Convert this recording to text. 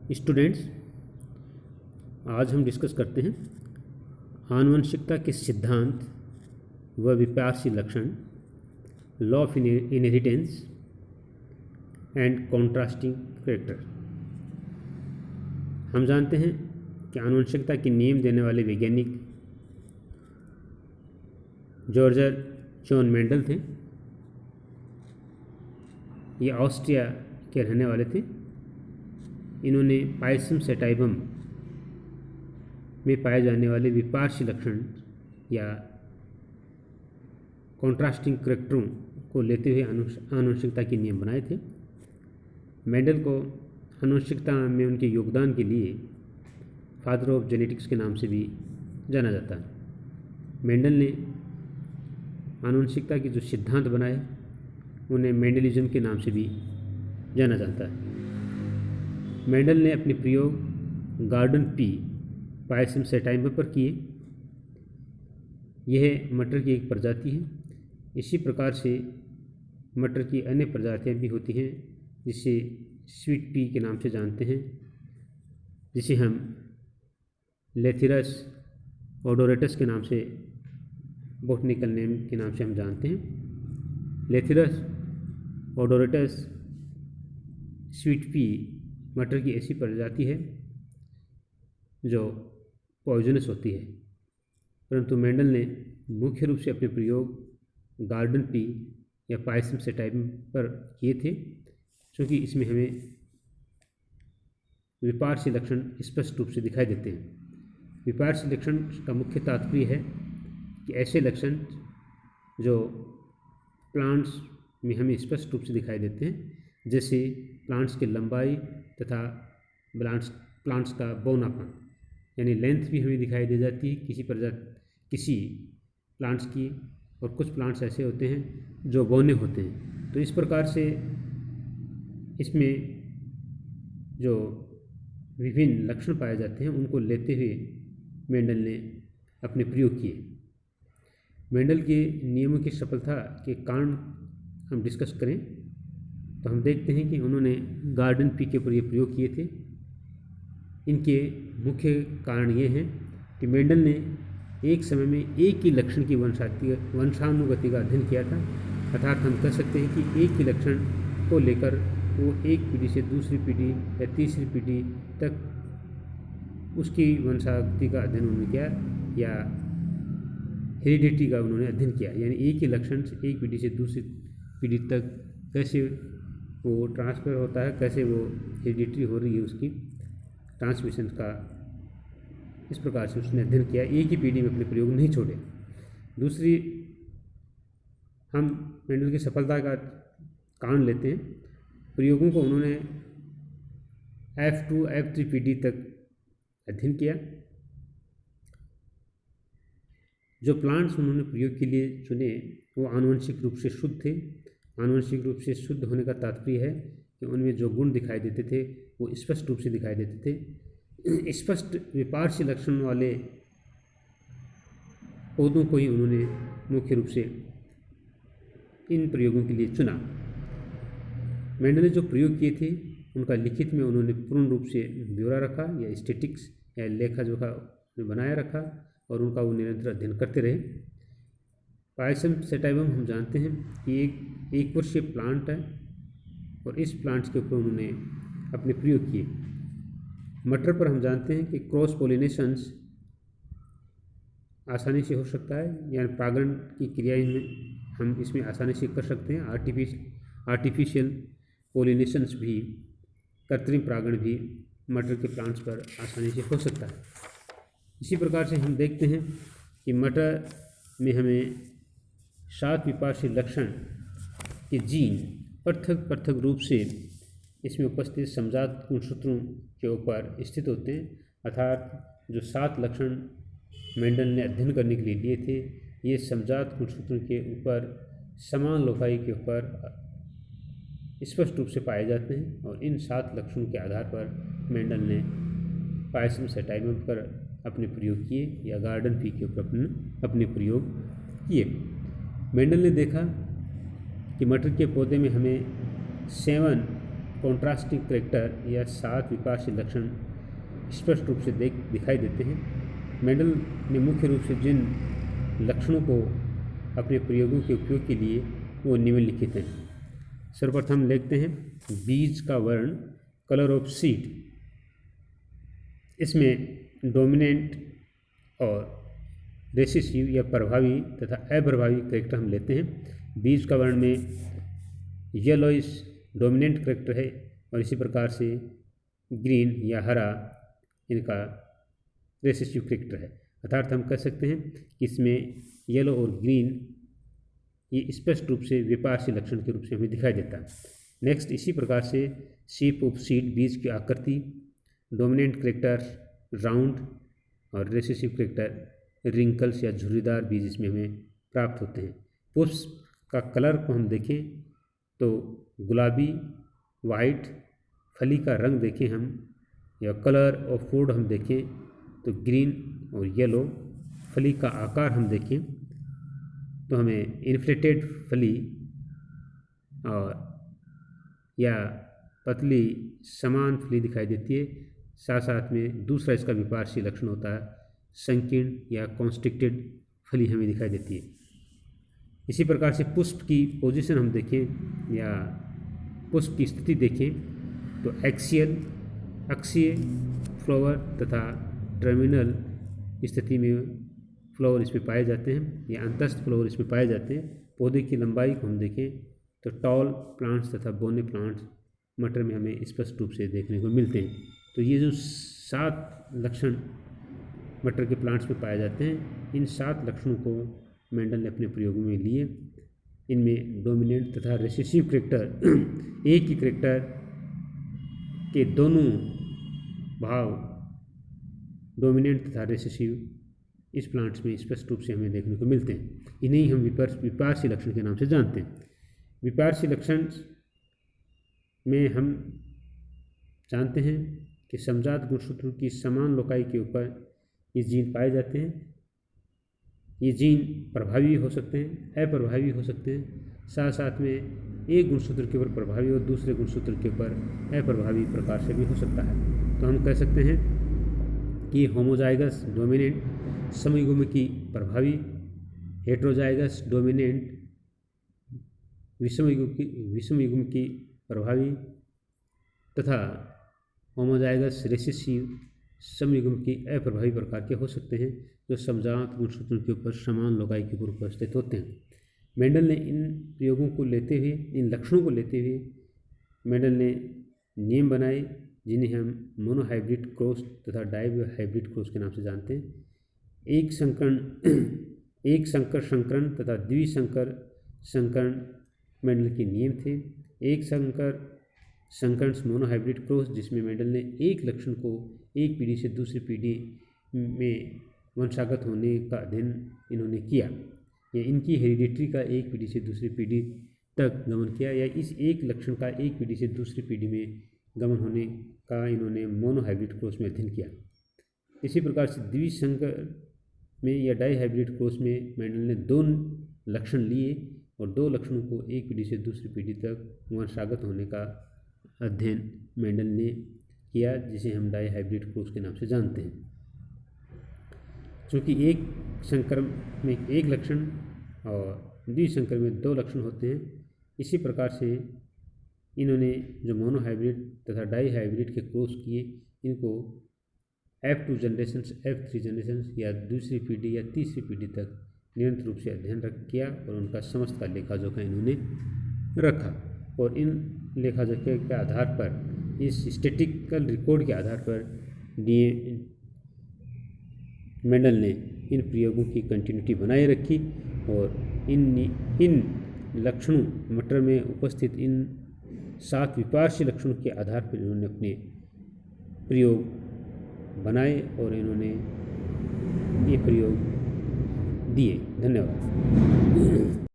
Students, आज हम discuss करते हैं आनुवंशिकता के सिद्धांत व विपार्श्विक लक्षण, law of inheritance and contrasting character. हम जानते हैं कि आनुवंशिकता के नियम देने वाले वैज्ञानिक जॉर्ज जॉन मेंडल थे। ये ऑस्ट्रिया के रहने वाले थे। इन्होंने पायसम सेटाइवम में पाए जाने वाले विपार्श्विक लक्षण या कॉन्ट्रास्टिंग करैक्टरों को लेते हुए आनुवंशिकता के नियम बनाए थे। मेंडल को आनुवंशिकता में उनके योगदान के लिए फादर ऑफ जेनेटिक्स के नाम से भी जाना जाता है। मेंडल ने आनुवंशिकता के जो सिद्धांत बनाए उन्हें मेंडलिज्म के नाम से भी जाना जाता है। मेंडल ने अपने प्रयोग गार्डन पी पायसम सेटाइवम पर किए। यह मटर की एक प्रजाति है। इसी प्रकार से मटर की अन्य प्रजातियां भी होती हैं जिसे स्वीट पी के नाम से जानते हैं, जिसे हम लेथिरस ओडोरेटस के नाम से बोटनिकल नेम के नाम से हम जानते हैं। लेथिरस ओडोरेटस स्वीट पी मटर की ऐसी प्रजाति है जो पॉइजनस होती है, परंतु मेंडल ने मुख्य रूप से अपने प्रयोग गार्डन पी या पायसम सेटाइवम पर किए थे, क्योंकि इसमें हमें विपार्श्विक लक्षण स्पष्ट रूप से दिखाई देते हैं। विपार्श्विक लक्षण का मुख्य तात्पर्य है कि ऐसे लक्षण जो प्लांट्स में हमें स्पष्ट रूप से दिखाई देते हैं, जैसे प्लांट्स की लंबाई तथा प्लांट्स का बौनापन, यानी लेंथ भी हमें दिखाई दे जाती है किसी प्लांट्स की, और कुछ प्लांट्स ऐसे होते हैं जो बौने होते हैं। तो इस प्रकार से इसमें जो विभिन्न लक्षण पाए जाते हैं उनको लेते हुए मेंडल ने अपने प्रयोग किए। मेंडल के नियमों की सफलता के कारण हम डिस्कस करें तो हम देखते हैं कि उन्होंने गार्डन पी के ऊपर ये प्रयोग किए थे। इनके मुख्य कारण ये हैं कि मेंडल ने एक समय में एक ही लक्षण की वंशानुगति का अध्ययन किया था। अर्थात हम कह सकते हैं कि एक ही लक्षण को लेकर वो एक पीढ़ी से दूसरी पीढ़ी या तीसरी पीढ़ी तक उसकी वंशागति का अध्ययन उन्होंने किया, या हेरिडिटी का उन्होंने अध्ययन किया, यानी एक ही लक्षण से एक पीढ़ी से दूसरी पीढ़ी तक कैसे वो ट्रांसफ़र होता है, कैसे वो हेरिडिटी हो रही है उसकी ट्रांसमिशन का। इस प्रकार से उसने अध्ययन किया, एक ही पीढ़ी में अपने प्रयोग नहीं छोड़े। दूसरी, हम मेंडल की सफलता का कारण लेते हैं, प्रयोगों को उन्होंने F2 F3 पीढ़ी तक अध्ययन किया। जो प्लांट्स उन्होंने प्रयोग के लिए चुने वो आनुवंशिक रूप से शुद्ध थे। आनुवंशिक रूप से शुद्ध होने का तात्पर्य है कि उनमें जो गुण दिखाई देते थे वो स्पष्ट रूप से दिखाई देते थे। स्पष्ट विपार्श्विक लक्षण वाले पौधों को ही उन्होंने मुख्य रूप से इन प्रयोगों के लिए चुना। मेंडल ने जो प्रयोग किए थे उनका लिखित में उन्होंने पूर्ण रूप से ब्यौरा रखा, या स्टैटिक्स या लेखा जोखा बनाए रखा, और उनका वो निरंतर अध्ययन करते रहे। पायसम सेटाइवम हम जानते हैं कि एक वर्षीय प्लांट है, और इस प्लांट्स के ऊपर उन्होंने अपने प्रयोग किए। मटर पर हम जानते हैं कि क्रॉस पोलिनेशंस आसानी से हो सकता है, यानी परागण की क्रिया इनमें हम इसमें आसानी से कर सकते हैं। आर्टिफिशियल पोलिनेशंस भी, कृत्रिम परागण भी मटर के प्लांट्स पर आसानी से हो सकता है। इसी प्रकार से हम देखते हैं कि मटर में हमें 7 विपार्श्विक लक्षण के जीन पृथक रूप से इसमें उपस्थित समजात गुणसूत्रों के ऊपर स्थित होते हैं। अर्थात जो 7 लक्षण मेंडल ने अध्ययन करने के लिए लिए थे, ये समजात गुणसूत्रों के ऊपर समान लोकाई के ऊपर स्पष्ट रूप से पाए जाते हैं, और इन 7 लक्षणों के आधार पर मेंडल ने पायसम सेटाइवम पर अपने प्रयोग किए, या गार्डन पी के ऊपर अपने प्रयोग किए। मेंडल ने देखा कि मटर के पौधे में हमें 7 कॉन्ट्रास्टिंग करैक्टर या 7 विपार्श्विक लक्षण स्पष्ट रूप से दिखाई देते हैं। मेंडल ने मुख्य रूप से जिन लक्षणों को अपने प्रयोगों के उपयोग के लिए वो निम्नलिखित हैं। सर्वप्रथम लिखते हैं बीज का वर्ण, कलर ऑफ सीड। इसमें डोमिनेंट और रेसिसिव या प्रभावी तथा अप्रभावी करैक्टर हम लेते हैं। बीज का वर्ण में येलोइश डोमिनेंट करैक्टर है और इसी प्रकार से ग्रीन या हरा इनका रेसिसिव करैक्टर है। अर्थात हम कह सकते हैं कि इसमें येलो और ग्रीन ये स्पष्ट रूप से विपार्श्विक लक्षण के रूप से हमें दिखाई देता है। नेक्स्ट इसी प्रकार से शेप ऑफ सीड, बीज की आकृति, डोमिनेंट करैक्टर राउंड और रेसिसिव करैक्टर रिंकल्स या झुर्रीदार बीज इसमें हमें प्राप्त होते हैं। पुष्प का कलर को हम देखें तो गुलाबी, वाइट, फली का रंग देखें हम या कलर ऑफ फूड हम देखें तो ग्रीन और येलो, फली का आकार हम देखें तो हमें इन्फ्लेटेड फली और या पतली समान फली दिखाई देती है। साथ साथ में दूसरा इसका विपार्श्विक लक्षण होता है संकीर्ण या कॉन्स्ट्रिक्टेड फली हमें दिखाई देती है। इसी प्रकार से पुष्प की पोजीशन हम देखें या पुष्प की स्थिति देखें तो अक्षीय फ्लावर तथा टर्मिनल स्थिति में फ्लावर इसमें पाए जाते हैं या अंतस्थ फ्लावर इसमें पाए जाते हैं। पौधे की लंबाई को हम देखें तो टॉल प्लांट्स तथा बोने प्लांट्स मटर में हमें स्पष्ट रूप से देखने को मिलते हैं। तो ये जो 7 लक्षण मटर के प्लांट्स में पाए जाते हैं, इन 7 लक्षणों को मेंडल ने अपने प्रयोगों में लिए। इनमें डोमिनेंट तथा रेसिसिव करैक्टर एक ही करैक्टर के दोनों भाव डोमिनेंट तथा रेसिसिव इस प्लांट्स में स्पष्ट रूप से हमें देखने को मिलते हैं। इन्हें ही हम विपार्श्विक लक्षण के नाम से जानते हैं। विपार्श्विक लक्षण में हम जानते हैं कि समजात गुणसूत्र की समान लोकाई के ऊपर ये जीन पाए जाते हैं। ये जीन प्रभावी हो सकते हैं, अप्रभावी हो सकते हैं। साथ साथ में एक गुणसूत्र के ऊपर प्रभावी और दूसरे गुणसूत्र के ऊपर अप्रभावी प्रकार से भी हो सकता है। तो हम कह सकते हैं कि होमोजाइगस डोमिनेंट समयुग्मकी प्रभावी, हेटेरोजाइगस डोमिनेंट विषमयुग्मकी प्रभावी तथा होमोजाइगस रेसिसिव समयुग्मकी अप्रभावी प्रकार के हो सकते हैं, जो समजात गुणसूत्रों के ऊपर समान लोकाई के ऊपर उपस्थित होते हैं। मेंडल ने इन प्रयोगों को लेते हुए, इन लक्षणों को लेते हुए मेंडल ने नियम बनाए जिन्हें हम मोनोहाइब्रिड क्रॉस तथा डाइहाइब्रिड क्रॉस के नाम से जानते हैं। एक संकर संकरण तथा द्विसंकर संकरण मेंडल के नियम थे। एक संकर संकरण मोनोहाइब्रिड क्रॉस जिसमें मेंडल ने एक लक्षण को एक पीढ़ी से दूसरी पीढ़ी में वंशागत होने का अध्ययन इन्होंने किया या इनकी हेरिडिटरी का एक पीढ़ी से दूसरी पीढ़ी तक गमन किया या इस एक लक्षण का एक पीढ़ी से दूसरी पीढ़ी में गमन होने का इन्होंने मोनोहाइब्रिड क्रॉस में अध्ययन किया। इसी प्रकार से द्विसंकर में या डाइहाइब्रिड क्रॉस में मेंडल ने 2 लक्षण लिए और 2 लक्षणों को एक पीढ़ी से दूसरी पीढ़ी तक वंशागत होने का अध्ययन मेंडल ने किया, जिसे हम डाइहाइब्रिड क्रॉस के नाम से जानते हैं। चूँकि एक संकर में एक लक्षण और द्विसंकर में 2 लक्षण होते हैं, इसी प्रकार से इन्होंने जो मोनोहाइब्रिड तथा डाइहाइब्रिड के क्रॉस किए, इनको F2 जनरेशन, F3 जनरेशन या दूसरी पीढ़ी या तीसरी पीढ़ी तक निरंतर रूप से अध्ययन किया और उनका समस्त का लेखा जोखा इन्होंने रखा। और इन लेखा जोखे के आधार पर, इस स्टैटिस्टिकल रिकॉर्ड के आधार पर मेंडल ने इन प्रयोगों की कंटिन्यूटी बनाए रखी और इन लक्षणों मटर में उपस्थित इन 7 विपार्श्विक लक्षणों के आधार पर इन्होंने अपने प्रयोग बनाए और इन्होंने ये प्रयोग दिए। धन्यवाद।